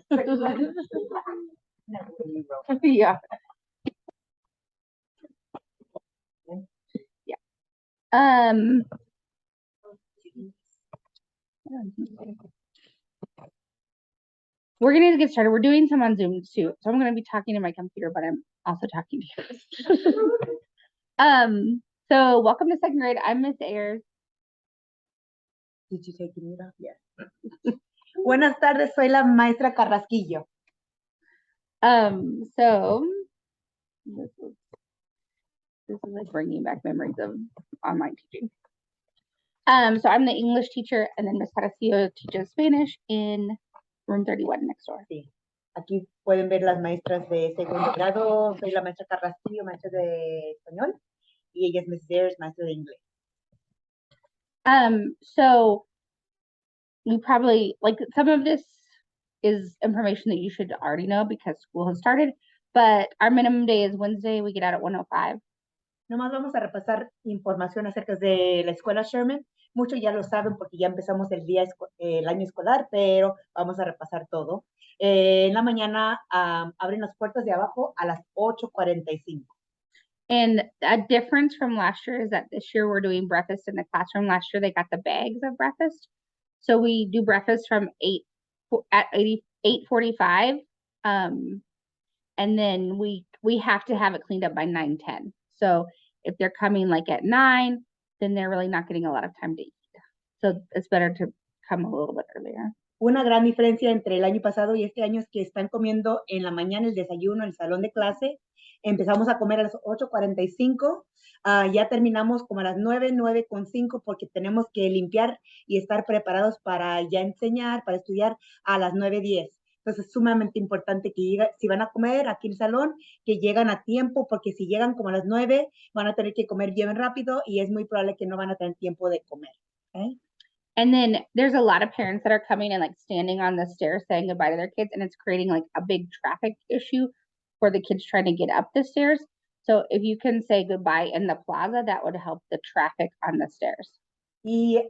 Yeah. Yeah. We're gonna get started. We're doing some on Zoom too, so I'm gonna be talking to my computer, but I'm also talking to you. So welcome to second grade. I'm Miss Ayers. Did you take it off? Yes. Buenas tardes, soy la maestra Carrasquillo. So this is like bringing back memories of online teaching. So I'm the English teacher, and then Miss Carrasquillo teaches Spanish in room 31 next door. Sí. Aquí pueden ver las maestras de segundo grado. Soy la maestra Carrasquillo, maestra de español, y ella es Miss Ayers, maestra de inglés. So you probably, like, some of this is information that you should already know because school has started, but our minimum day is Wednesday. We get out at 1:05. Nomás vamos a repasar información acerca de la escuela Sherman. Muchos ya lo saben porque ya empezamos el año escolar, pero vamos a repasar todo. En la mañana abren las puertas de abajo a las 8:45. And a difference from last year is that this year we're doing breakfast in the classroom. Last year they got the bags of breakfast. So we do breakfast from 8:45. And then we have to have it cleaned up by 9:10. So if they're coming like at 9, then they're really not getting a lot of time to eat. So it's better to come a little bit earlier. Una gran diferencia entre el año pasado y este año es que están comiendo en la mañana el desayuno en el salón de clase. Empezamos a comer a las 8:45. Ya terminamos como a las 9:05 porque tenemos que limpiar y estar preparados para ya enseñar, para estudiar a las 9:10. Entonces es sumamente importante que si van a comer aquí en el salón, que llegan a tiempo, porque si llegan como a las 9, van a tener que comer bien rápido y es muy probable que no van a tener tiempo de comer. ¿Okay? And then there's a lot of parents that are coming and like standing on the stairs saying goodbye to their kids, and it's creating like a big traffic issue for the kids trying to get up the stairs. So if you can say goodbye in the plaza, that would help the traffic on the stairs. Y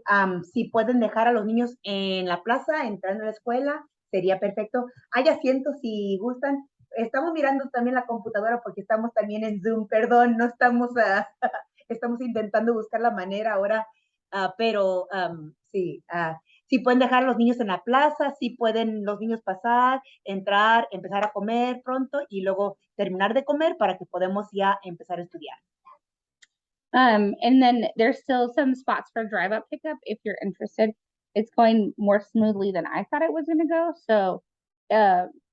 si pueden dejar a los niños en la plaza, entrando a la escuela, sería perfecto. Hay asientos si gustan. Estamos mirando también la computadora porque estamos también en Zoom. Perdón, no estamos, estamos intentando buscar la manera ahora, pero sí, sí pueden dejar a los niños en la plaza, sí pueden los niños pasar, entrar, empezar a comer pronto y luego terminar de comer para que podamos ya empezar a estudiar. And then there's still some spots for drive up pickup if you're interested. It's going more smoothly than I thought it was going to go. So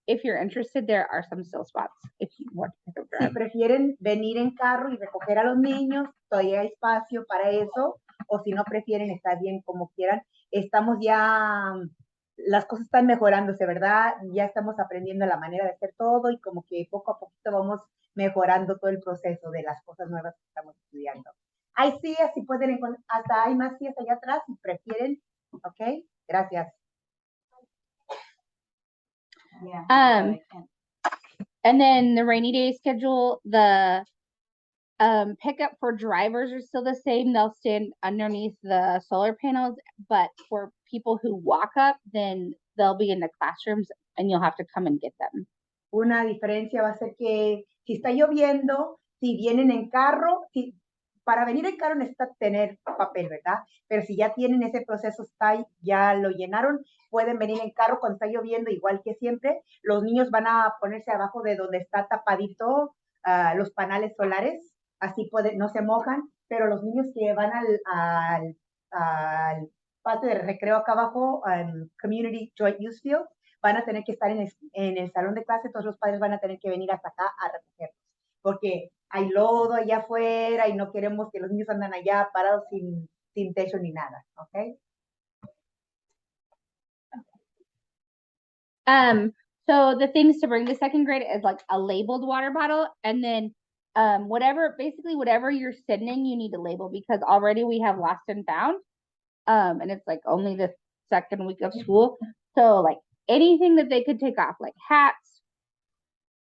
if you're interested, there are some still spots if you want to pick up drive. Si prefieren venir en carro y recoger a los niños, todavía hay espacio para eso, o si no prefieren, está bien como quieran. Estamos ya, las cosas están mejorándose, ¿verdad? Ya estamos aprendiendo la manera de hacer todo y como que poco a poquito vamos mejorando todo el proceso de las cosas nuevas que estamos estudiando. Hay sillas, si pueden, hasta hay más sillas allá atrás si prefieren, ¿ok? Gracias. Yeah, and then the rainy day schedule, the pickup for drivers are still the same. They'll stand underneath the solar panels, but for people who walk up, then they'll be in the classrooms and you'll have to come and get them. Una diferencia va a ser que si está lloviendo, si vienen en carro, para venir en carro necesita tener papel, ¿verdad? Pero si ya tienen ese proceso, ya lo llenaron, pueden venir en carro cuando está lloviendo, igual que siempre. Los niños van a ponerse abajo de donde está tapadito los paneles solares, así no se mojan, pero los niños que van al patio de recreo acá abajo, Community Joint Use Field, van a tener que estar en el salón de clase, todos los padres van a tener que venir hasta acá a recogerlos, porque hay lodo allá afuera y no queremos que los niños andan allá parados sin techo ni nada, ¿ok? So the things to bring to second grade is like a labeled water bottle, and then whatever you're sending, you need to label, because already we have lost and found, and it's like only the second week of school. So like anything that they could take off, like hats,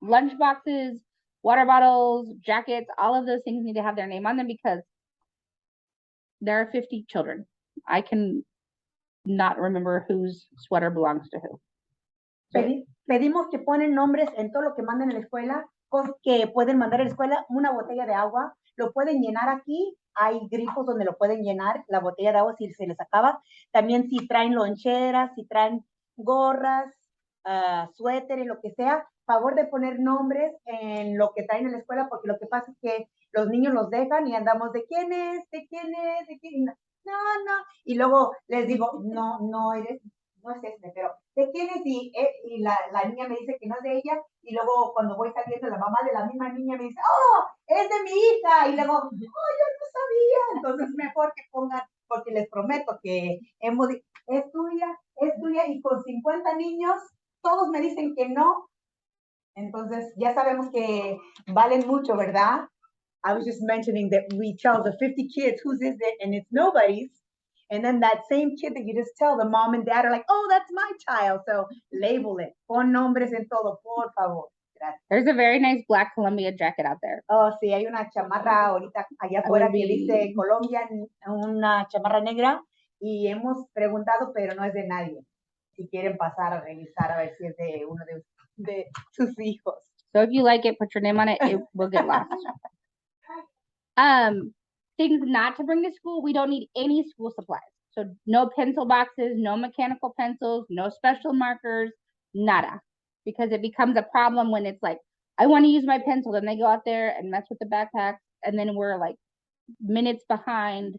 lunch boxes, water bottles, jackets, all of those things need to have their name on them, because there are 50 children. I can not remember whose sweater belongs to who. Pedimos que ponen nombres en todo lo que mandan en la escuela, cosas que pueden mandar a la escuela, una botella de agua, lo pueden llenar aquí, hay grifos donde lo pueden llenar, la botella de agua si se les acaba. También si traen loncheras, si traen gorras, suéteres, lo que sea, favor de poner nombres en lo que traen en la escuela, porque lo que pasa es que los niños los dejan y andamos de quién es, de quién es, de quién es. No, no. Y luego les digo, no, no eres, no es este, pero ¿de quién es? Y la niña me dice que no es de ella, y luego cuando voy saliendo, la mamá de la misma niña me dice, oh, es de mi hija, y luego, oh, yo no sabía. Entonces mejor que pongan, porque les prometo que es tuya, y con 50 niños, todos me dicen que no. Entonces ya sabemos que valen mucho, ¿verdad? I was just mentioning that we tell the 50 kids whose is it, and it's nobody's. And then that same kid that you just tell, the mom and dad are like, oh, that's my child. So label it. Pon nombres en todo, por favor. Gracias. There's a very nice black Columbia jacket out there. Oh, sí, hay una chamarra ahorita allá afuera que dice Colombia, una chamarra negra, y hemos preguntado, pero no es de nadie. Si quieren pasar a revisar a ver si es de uno de sus hijos. So if you like it, put your name on it. It will get lost. Things not to bring to school. We don't need any school supplies. So no pencil boxes, no mechanical pencils, no special markers, nada. Because it becomes a problem when it's like, I want to use my pencil. Then they go out there and mess with the backpacks. And then we're like minutes behind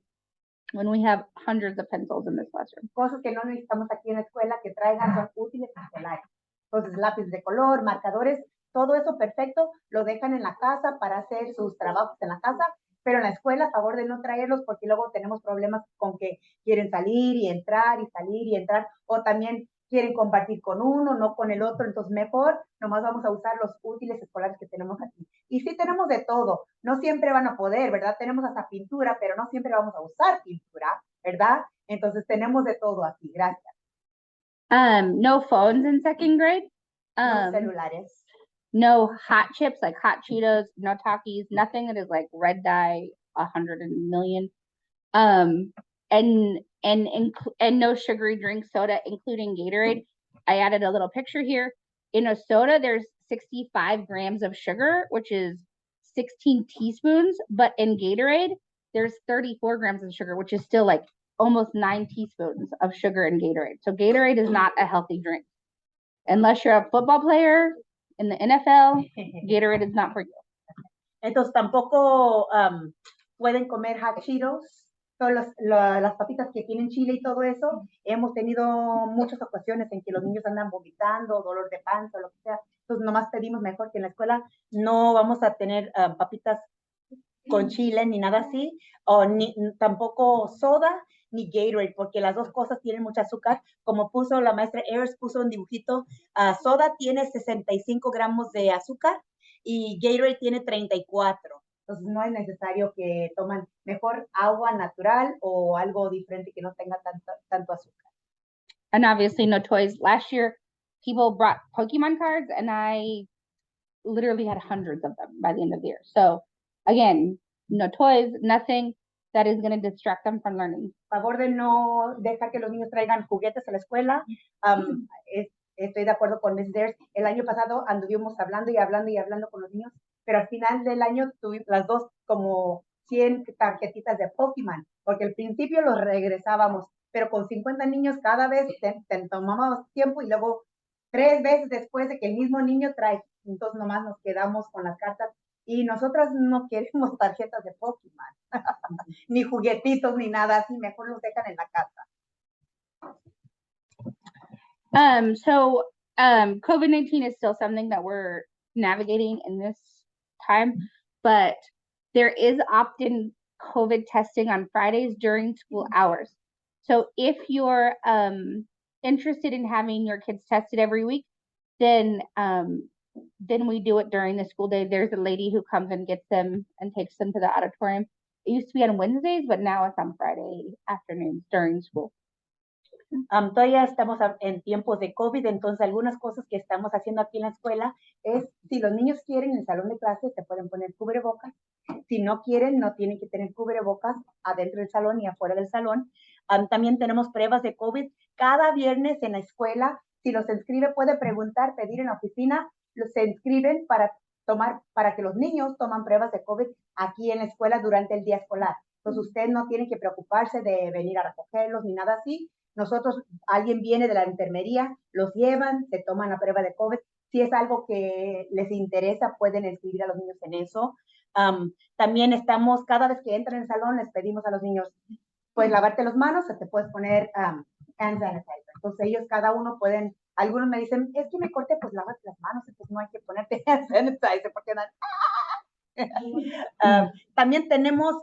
when we have hundreds of pencils in this classroom. Cosas que no necesitamos aquí en la escuela que traigan son útiles escolares. Entonces, lápiz de color, marcadores, todo eso perfecto, lo dejan en la casa para hacer sus trabajos en la casa, pero en la escuela, a favor de no traerlos, porque luego tenemos problemas con que quieren salir y entrar y salir y entrar, o también quieren compartir con uno, no con el otro. Entonces mejor nomás vamos a usar los útiles escolares que tenemos aquí. Y sí tenemos de todo, no siempre van a poder, ¿verdad? Tenemos hasta pintura, pero no siempre vamos a usar pintura, ¿verdad? Entonces tenemos de todo aquí, gracias. No phones in second grade. No celulares. No hot chips like hot Cheetos, no Takis, nothing that is like red dye 100 million. And no sugary drink soda, including Gatorade. I added a little picture here. In a soda, there's 65 grams of sugar, which is 16 teaspoons. But in Gatorade, there's 34 grams of sugar, which is still like almost 9 teaspoons of sugar in Gatorade. So Gatorade is not a healthy drink. Unless you're a football player in the NFL, Gatorade is not for you. Entonces tampoco pueden comer hot Cheetos, todas las papitas que tienen chile y todo eso. Hemos tenido muchas ocasiones en que los niños andan vomitando, dolor de panza, lo que sea. Entonces nomás pedimos mejor que en la escuela no vamos a tener papitas con chile ni nada así, o ni tampoco soda ni Gatorade, porque las dos cosas tienen mucho azúcar. Como puso la maestra Ayers, puso un dibujito, soda tiene 65 gramos de azúcar y Gatorade tiene 34. Entonces no es necesario que toman mejor agua natural o algo diferente que no tenga tanto azúcar. And obviously no toys. Last year, people brought Pokemon cards and I literally had hundreds of them by the end of the year. So again, no toys, nothing that is going to distract them from learning. Favor de no dejar que los niños traigan juguetes a la escuela. Estoy de acuerdo con Ms. Ayers. El año pasado anduvimos hablando y hablando y hablando con los niños, pero al final del año tuvimos las dos como 100 tarjetitas de Pokémon, porque al principio los regresábamos, pero con 50 niños cada vez te tomábamos tiempo y luego 3 veces después de que el mismo niño trae. Entonces nomás nos quedamos con las cartas y nosotras no queremos tarjetas de Pokémon, ni juguetitos, ni nada así, mejor los dejan en la casa. COVID-19 is still something that we're navigating in this time, but there is opt-in COVID testing on Fridays during school hours. So if you're interested in having your kids tested every week, then we do it during the school day. There's a lady who comes and gets them and takes them to the auditorium. It used to be on Wednesdays, but now it's on Friday afternoons during school. Todavía estamos en tiempos de COVID, entonces algunas cosas que estamos haciendo aquí en la escuela es, si los niños quieren en el salón de clases, se pueden poner cubrebocas. Si no quieren, no tienen que tener cubrebocas adentro del salón y afuera del salón. También tenemos pruebas de COVID. Cada viernes en la escuela Si los inscribe, puede preguntar, pedir en la oficina, se inscriben para que los niños toman pruebas de COVID aquí en la escuela durante el día escolar. Entonces, usted no tiene que preocuparse de venir a recogerlos ni nada así. Nosotros, alguien viene de la enfermería, los llevan, se toman la prueba de COVID. Si es algo que les interesa, pueden inscribir a los niños en eso. También estamos, cada vez que entran en el salón, les pedimos a los niños, puedes lavarte las manos o te puedes poner hand sanitizer. Entonces ellos, cada uno pueden, algunos me dicen, es que me corté, pues lávate las manos, entonces no hay que ponerte hand sanitizer porque también tenemos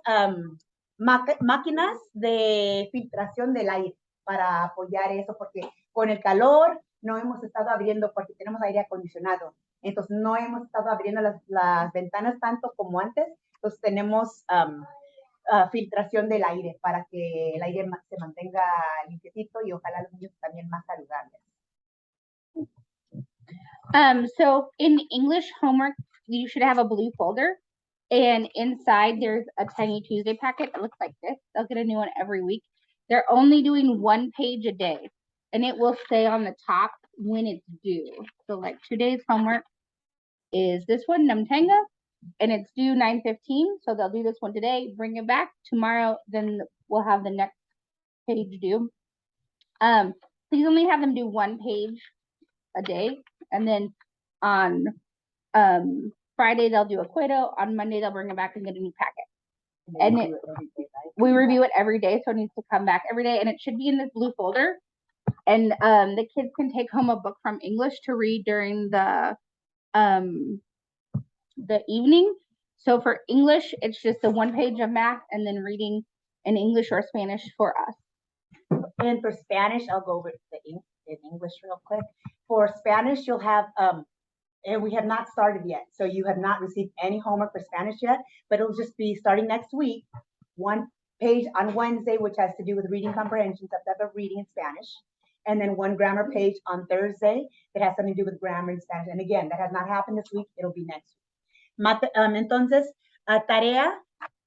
máquinas de filtración del aire para apoyar eso, porque con el calor no hemos estado abriendo, porque tenemos aire acondicionado, entonces no hemos estado abriendo las ventanas tanto como antes, entonces tenemos filtración del aire para que el aire se mantenga limpiecito y ojalá los niños también más saludables. So in English homework, you should have a blue folder, and inside there's a Tiny Tuesday packet. It looks like this. They'll get a new one every week. They're only doing 1 page a day, and it will stay on the top when it's due. So like today's homework is this one, Namtanga, and it's due 9:15. So they'll do this one today, bring it back tomorrow. Then we'll have the next page due. Please only have them do 1 page a day, and then on Friday they'll do a Cueto. On Monday they'll bring it back and get a new packet. And we review it every day, so it needs to come back every day, and it should be in this blue folder. And the kids can take home a book from English to read during the evening. So for English, it's just the 1 page of math and then reading in English or Spanish for us. And for Spanish, I'll go over in English real quick. For Spanish, you'll have, and we have not started yet, so you have not received any homework for Spanish yet, but it'll just be starting next week, 1 page on Wednesday, which has to do with reading comprehension, subject of reading in Spanish, and then 1 grammar page on Thursday that has something to do with grammar in Spanish. And again, that has not happened this week, it'll be next week. Entonces, tarea,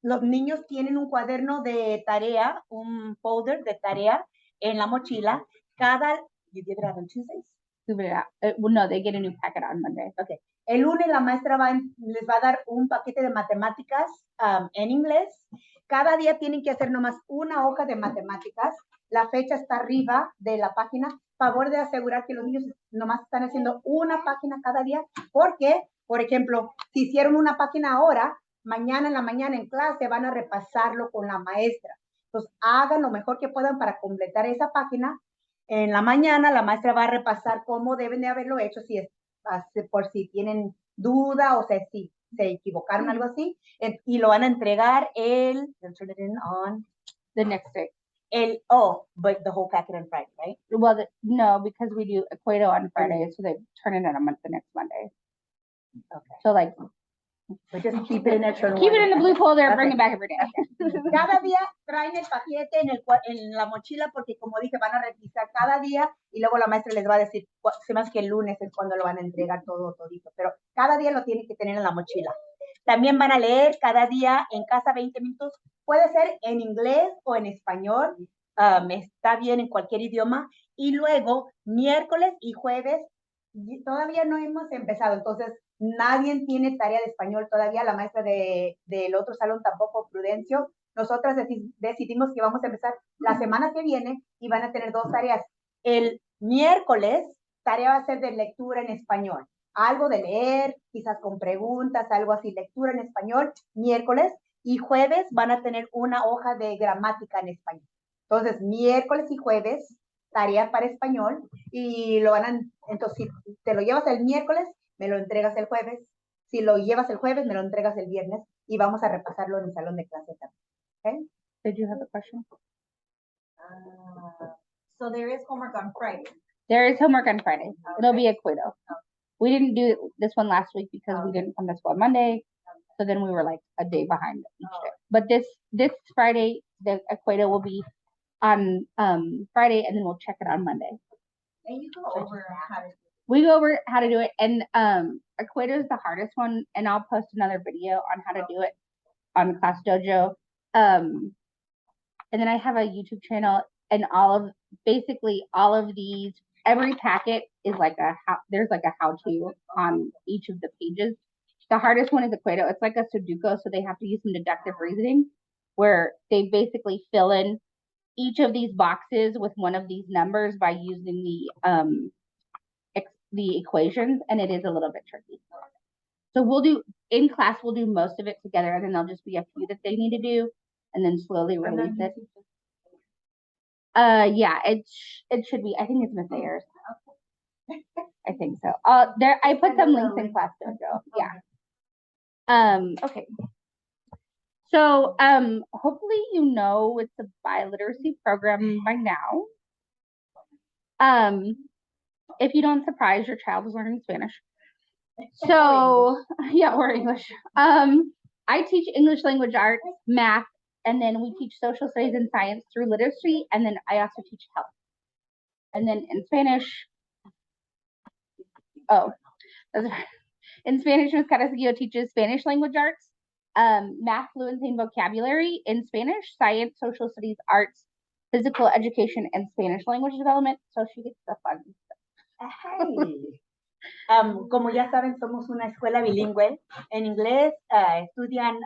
los niños tienen un cuaderno de tarea, un folder de tarea en la mochila. You give it out on Tuesdays? Well, no, they get a new packet on Monday. Okay. El lunes la maestra les va a dar un paquete de matemáticas en inglés. Cada día tienen que hacer nomás una hoja de matemáticas. La fecha está arriba de la página. Favor de asegurar que los niños nomás están haciendo una página cada día, porque, por ejemplo, si hicieron una página ahora, mañana en la mañana en clase van a repasarlo con la maestra. Entonces, hagan lo mejor que puedan para completar esa página. En la mañana la maestra va a repasar cómo deben de haberlo hecho, por si tienen duda o si se equivocaron, algo así, y lo van a entregar on the next day. But the whole packet on Friday, right? Well, no, because we do a Cueto on Friday, so they turn it in the next Monday. Okay. So like, but just keep it in there. Keep it in the blue folder, okay. Bring it back every day. Okay. Cada día traen el paquete en la mochila, porque como dije, van a revisar cada día y luego la maestra les va a decir, se más que el lunes es cuando lo van a entregar todito, pero cada día lo tienen que tener en la mochila. También van a leer cada día en casa 20 minutos, puede ser en inglés o en español, está bien en cualquier idioma, y luego miércoles y jueves, todavía no hemos empezado, entonces nadie tiene tarea de español todavía, la maestra del otro salón tampoco, Prudencio. Nosotras decidimos que vamos a empezar la semana que viene y van a tener 2 tareas. El miércoles, tarea va a ser de lectura en español. Algo de leer, quizás con preguntas, algo así, lectura en español, miércoles. Y jueves van a tener una hoja de gramática en español. Entonces, miércoles y jueves, tarea para español. Y entonces, si te lo llevas el miércoles, me lo entregas el jueves. Si lo llevas el jueves, me lo entregas el viernes y vamos a repasarlo en el salón de clase también. Okay? Did you have a question? So there is homework on Friday. There is homework on Friday. Okay. It'll be a Cueto. We didn't do this one last week because we didn't come to school on Monday. So then we were like a day behind each day. But this Friday, the Cueto will be on Friday, and then we'll check it on Monday. And you go over how to do it. We go over how to do it, and Cueto is the hardest one, and I'll post another video on how to do it on Class Dojo. And then I have a YouTube channel, and basically all of these every packet is like there's like a how-to on each of the pages. The hardest one is Equato. It's like a Sudoku, so they have to use some deductive reasoning where they basically fill in each of these boxes with one of these numbers by using the equations, and it is a little bit tricky. So in class, we'll do most of it together, and then there'll just be a few that they need to do, and then slowly release it. Yeah, it should be. I think it's Miss Ayers. I think so. I put some links in Class Dojo. Yeah. Okay. So, hopefully you know it's a biliteracy program by now. If you don't, surprise, your child is learning Spanish. So, yeah, or English. I teach English language arts, math, and then we teach social studies and science through literacy, and then I also teach health. And then in Spanish, in Spanish, Ms. Carrasquillo teaches Spanish language arts, math, fluency, and vocabulary in Spanish, science, social studies, arts, physical education, and Spanish language development. So she gets the fun stuff. Hey. Como ya saben, somos una escuela bilingüe. En inglés estudian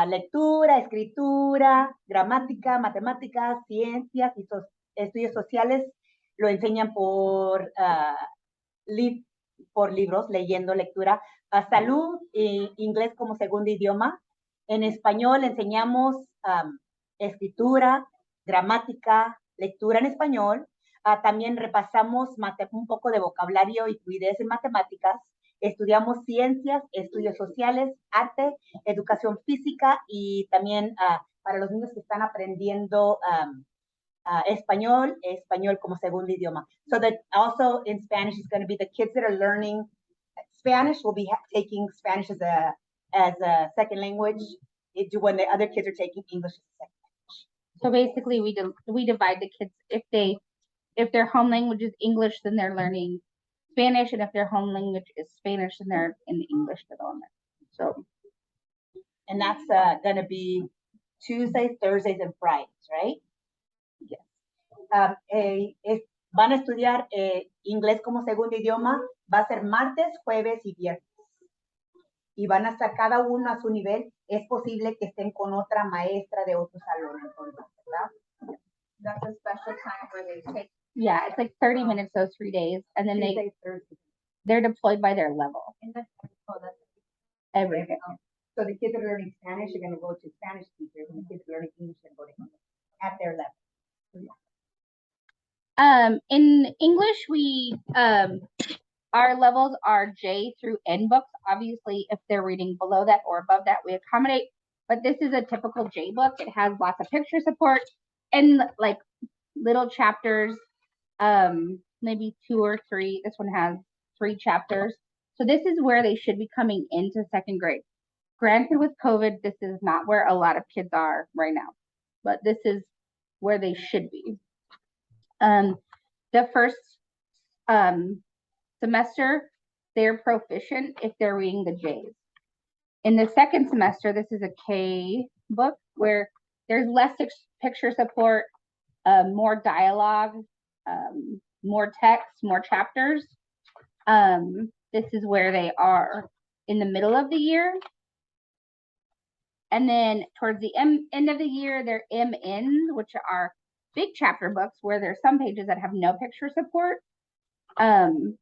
lectura, escritura, gramática, matemáticas, ciencias y estudios sociales. Lo enseñan por libros, leyendo, lectura. Salud, inglés como segundo idioma. En español enseñamos escritura, gramática, lectura en español. También repasamos un poco de vocabulario y fluidez en matemáticas. Estudiamos ciencias, estudios sociales, arte, educación física y también para los niños que están aprendiendo español como segundo idioma. So that also in Spanish is going to be the kids that are learning Spanish will be taking Spanish as a second language when the other kids are taking English as a second language. So basically we divide the kids if their home language is English, then they're learning Spanish, and if their home language is Spanish, then they're in the English development. So, and that's going to be Tuesdays, Thursdays, and Fridays, right? Yes. Van a estudiar inglés como segundo idioma, va a ser martes, jueves y viernes. Y van a estar cada uno a su nivel. Es posible que estén con otra maestra de otro salón, entonces, ¿verdad? That's a special time where they take. Yeah, it's like 30 minutes those 3 days, and then they're deployed by their level. Every day. So the kids that are learning Spanish are going to go to Spanish teachers, and the kids learning English are going to go at their level. In English, our levels are J through N books. Obviously, if they're reading below that or above that, we accommodate. But this is a typical J book. It has lots of picture support and like little chapters, maybe 2 or 3. This one has 3 chapters. So this is where they should be coming into second grade. Granted, with COVID, this is not where a lot of kids are right now, but this is where they should be. The first semester, they're proficient if they're reading the J's. In the second semester, this is a K book where there's less picture support, more dialogue, more text, more chapters. This is where they are in the middle of the year. And then towards the end of the year, they're MNs, which are big chapter books where there's some pages that have no picture support. And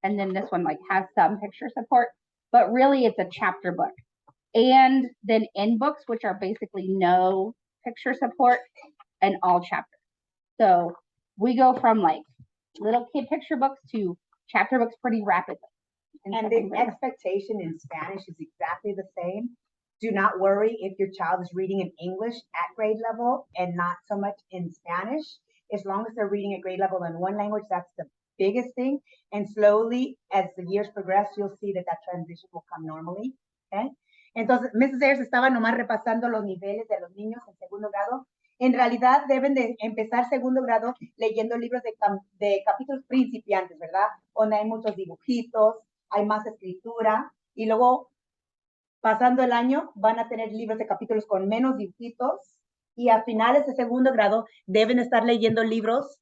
then this one like has some picture support, but really it's a chapter book. And then N books, which are basically no picture support and all chapters. So we go from like little kid picture books to chapter books pretty rapidly. And the expectation in Spanish is exactly the same. Do not worry if your child is reading in English at grade level and not so much in Spanish. As long as they're reading at grade level in one language, that's the biggest thing. And slowly, as the years progress, you'll see that transition will come normally. Okay? Entonces, Mrs. Ayers estaba nomás repasando los niveles de los niños en segundo grado. En realidad, deben de empezar segundo grado leyendo libros de capítulos principiantes, ¿verdad? Donde hay muchos dibujitos, hay más escritura, y luego pasando el año van a tener libros de capítulos con menos dibujitos y a finales de segundo grado deben estar leyendo libros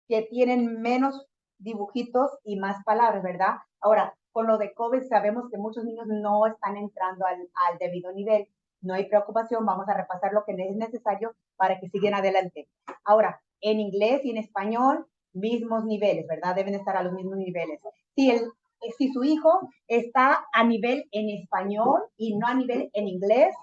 que tienen menos dibujitos y más palabras, ¿verdad? Ahora, con lo de COVID sabemos que muchos niños no están entrando al debido nivel. No hay preocupación, vamos a repasar lo que es necesario para que sigan adelante. Ahora, en inglés y en español, mismos niveles, ¿verdad? Deben estar a los mismos niveles. Si su hijo está a nivel en español y no a nivel en inglés,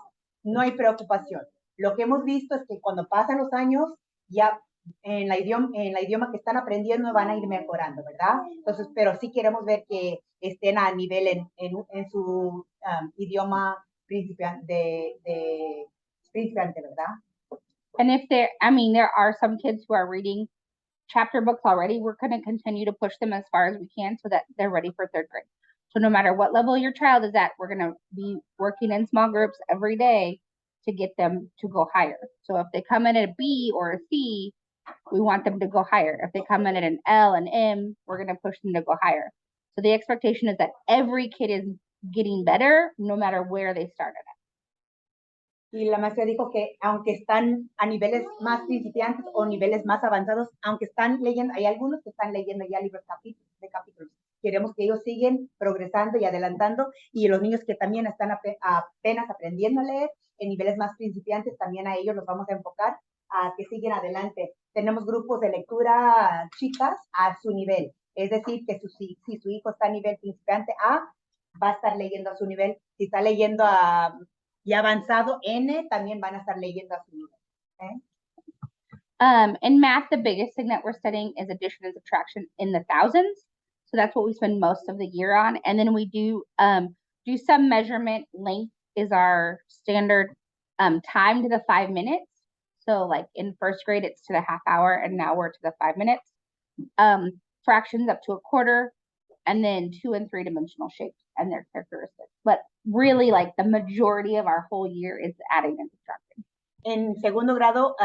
no hay preocupación. Lo que hemos visto es que cuando pasan los años, ya en la idioma que están aprendiendo van a ir mejorando, ¿verdad? Entonces, pero sí queremos ver que estén a nivel en su idioma principiante, ¿verdad? And if there, I mean, there are some kids who are reading chapter books already. We're going to continue to push them as far as we can so that they're ready for third grade. So no matter what level your child is at, we're going to be working in small groups every day to get them to go higher. So if they come in at a B or a C, we want them to go higher. If they come in at an L and M, we're going to push them to go higher. So the expectation is that every kid is getting better no matter where they started at. Y la maestra dijo que aunque están a niveles más principiantes o niveles más avanzados, aunque están leyendo, hay algunos que están leyendo ya libros de capítulos. Queremos que ellos siguen progresando y adelantando, y los niños que también están apenas aprendiendo a leer en niveles más principiantes, también a ellos los vamos a enfocar a que siguen adelante. Tenemos grupos de lectura chicas a su nivel, es decir, que si su hijo está a nivel principiante A, va a estar leyendo a su nivel. Si está leyendo y avanzado N, también van a estar leyendo a su nivel. ¿Okay? In math, the biggest thing that we're studying is addition and subtraction in the thousands. So that's what we spend most of the year on. And then we do some measurement. Length is our standard time to the 5 minutes. So like in first grade, it's to the half hour, and now we're to the 5 minutes. Fractions up to a quarter, and then 2 and 3 dimensional shapes and their characteristics. But really, like the majority of our whole year is adding and subtracting. En segundo grado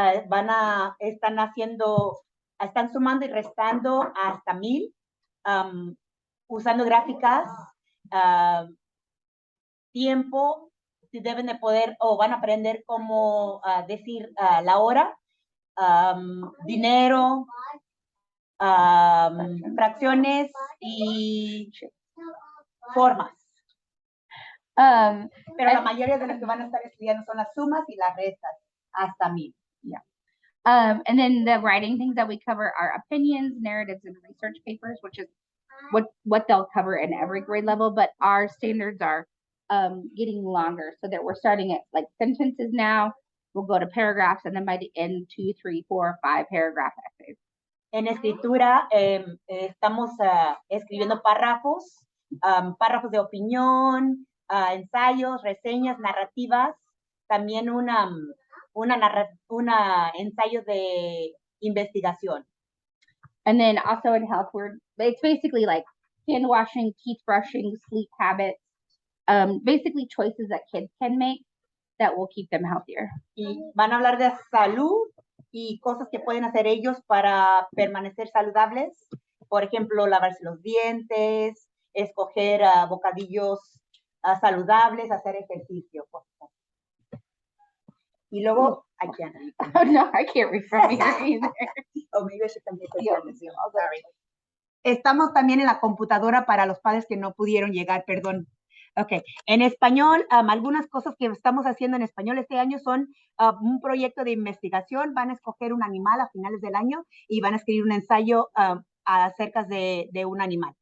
están sumando y restando hasta 1000, usando gráficas, tiempo, si deben de poder o van a aprender cómo decir la hora, dinero, fracciones y formas. Pero la mayoría de los que van a estar estudiando son las sumas y las restas hasta 1000. Yeah. And then the writing things that we cover are opinions, narratives, and research papers, which is what they'll cover in every grade level. But our standards are getting longer, so that we're starting at like sentences now. We'll go to paragraphs, and then by the end, 2, 3, 4, 5 paragraph essays. En escritura estamos escribiendo párrafos de opinión, ensayos, reseñas, narrativas, también ensayo de investigación. And then also in health, it's basically like hand washing, teeth brushing, sleep habits, basically choices that kids can make that will keep them healthier. Y van a hablar de salud y cosas que pueden hacer ellos para permanecer saludables. Por ejemplo, lavarse los dientes, escoger bocadillos saludables, hacer ejercicio. Y luego, I can't read. Oh, no, I can't read from here either. Oh, maybe I should come here. Oh, sorry. Estamos también en la computadora para los padres que no pudieron llegar, perdón. Ok, en español, algunas cosas que estamos haciendo en español este año son un proyecto de investigación. Van a escoger un animal a finales del año y van a escribir un ensayo acerca de un animal.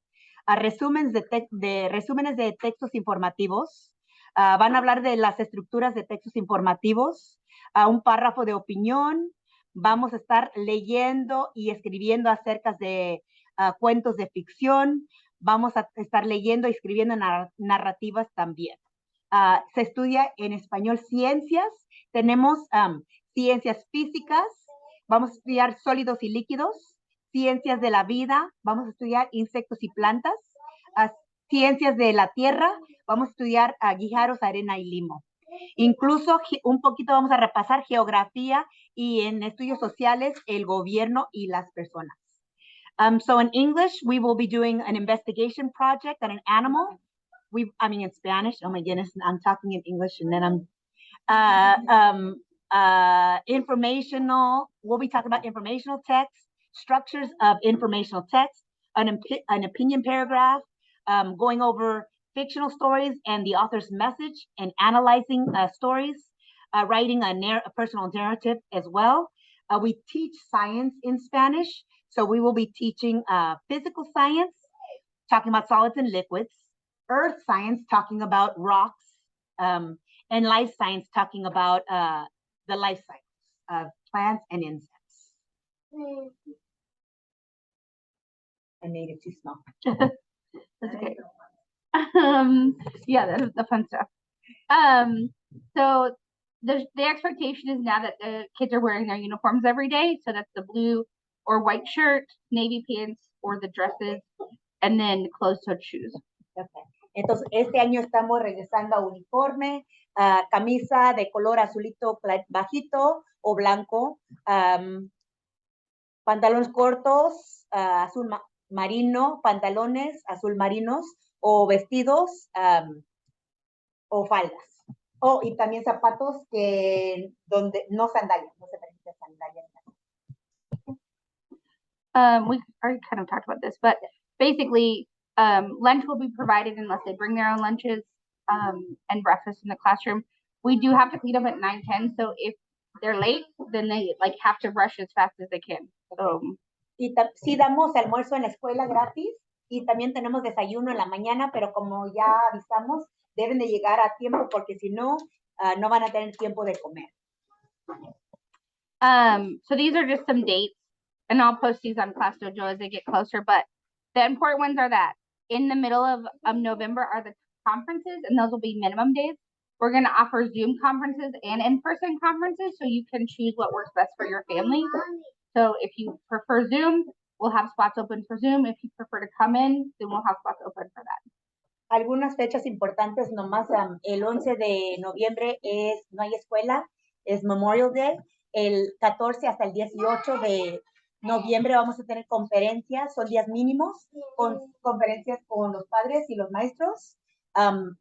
Resúmenes de textos informativos. Van a hablar de las estructuras de textos informativos. Un párrafo de opinión. Vamos a estar leyendo y escribiendo acerca de cuentos de ficción. Vamos a estar leyendo y escribiendo narrativas también. Se estudia en español ciencias. Tenemos ciencias físicas. Vamos a estudiar sólidos y líquidos. Ciencias de la vida. Vamos a estudiar insectos y plantas. Ciencias de la tierra. Vamos a estudiar guijarros, arena y limo. Incluso un poquito vamos a repasar geografía y en estudios sociales el gobierno y las personas. So in English, we will be doing an investigation project on an animal. In Spanish. Oh my goodness, I'm talking in English and then I'm informational. We'll be talking about informational text, structures of informational text, an opinion paragraph, going over fictional stories and the author's message, and analyzing stories, writing a personal narrative as well. We teach science in Spanish, so we will be teaching physical science, talking about solids and liquids, earth science, talking about rocks, and life science, talking about the life cycles of plants and insects. I made it too small. That's okay. Yeah, that is the fun stuff. So the expectation is now that the kids are wearing their uniforms every day. So that's the blue or white shirt, navy pants, or the dresses, and then closed-toed shoes. Okay. Entonces, este año estamos regresando a uniforme, camisa de color azulito bajito o blanco, pantalones cortos, azul marino, pantalones azul marinos, o vestidos o faldas. Y también zapatos donde no sandalias, no se permite sandalias. We already kind of talked about this, but basically, lunch will be provided unless they bring their own lunches, and breakfast in the classroom. We do have to clean up at 9:10, so if they're late, then they have to rush as fast as they can. So, y sí damos almuerzo en la escuela gratis y también tenemos desayuno en la mañana, pero como ya avisamos, deben de llegar a tiempo porque si no, no van a tener tiempo de comer. So these are just some dates, and I'll post these on Class Dojo as they get closer, but the important ones are that in the middle of November are the conferences, and those will be minimum days. We're going to offer Zoom conferences and in-person conferences, so you can choose what works best for your family. So if you prefer Zoom, we'll have spots open for Zoom. If you prefer to come in, then we'll have spots open for that. Algunas fechas importantes nomás, el 11 de noviembre no hay escuela, es Memorial Day. El 14 hasta el 18 de noviembre vamos a tener conferencias, son días mínimos, conferencias con los padres y los maestros. En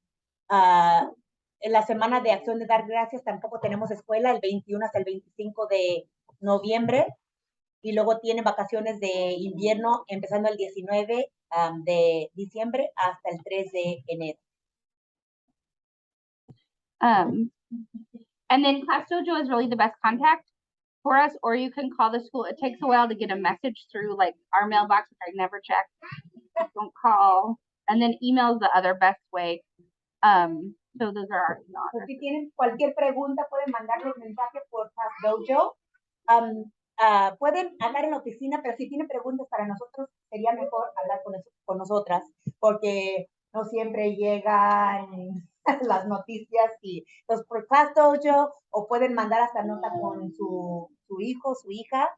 la semana de Acción de Dar Gracias tampoco tenemos escuela, el 21 hasta el 25 de noviembre. Y luego tiene vacaciones de invierno empezando el 19 de diciembre hasta el 3 de enero. And then Class Dojo is really the best contact for us, or you can call the school. It takes a while to get a message through our mailbox, which I never check. Don't call. And then email is the other best way. So those are our email. Si tienen cualquier pregunta, pueden mandar los mensajes por Class Dojo. Pueden hablar en la oficina, pero si tienen preguntas para nosotros, sería mejor hablar con nosotras, porque no siempre llegan las noticias. Entonces, por Class Dojo, o pueden mandar hasta nota con su hijo, su hija,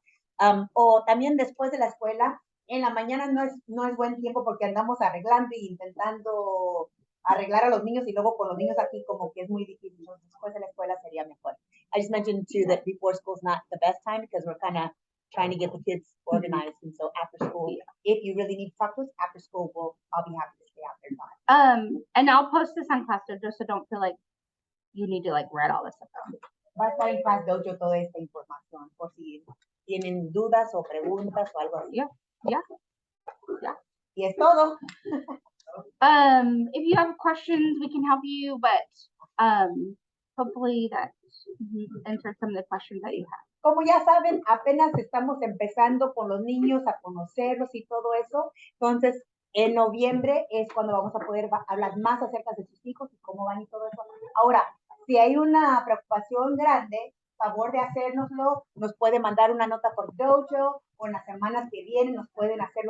o también después de la escuela. En la mañana no es buen tiempo porque andamos arreglando y intentando arreglar a los niños y luego con los niños aquí como que es muy difícil. Después de la escuela sería mejor. I just mentioned too that before school is not the best time because we're kind of trying to get the kids organized. And so after school, if you really need to talk to us after school, I'll be happy to stay out there. And I'll post this on Class Dojo, so don't feel like you need to read all this stuff down. Va a estar en Class Dojo toda esta información por si tienen dudas o preguntas o algo así. Yeah. Y es todo. If you have questions, we can help you, but hopefully that answers some of the questions that you have. Como ya saben, apenas estamos empezando con los niños a conocerlos y todo eso. Entonces, en noviembre es cuando vamos a poder hablar más acerca de sus hijos y cómo van y todo eso. Ahora, si hay una preocupación grande, favor de hacérnoslo, nos puede mandar una nota por Dojo o en las semanas que vienen nos pueden hacerlo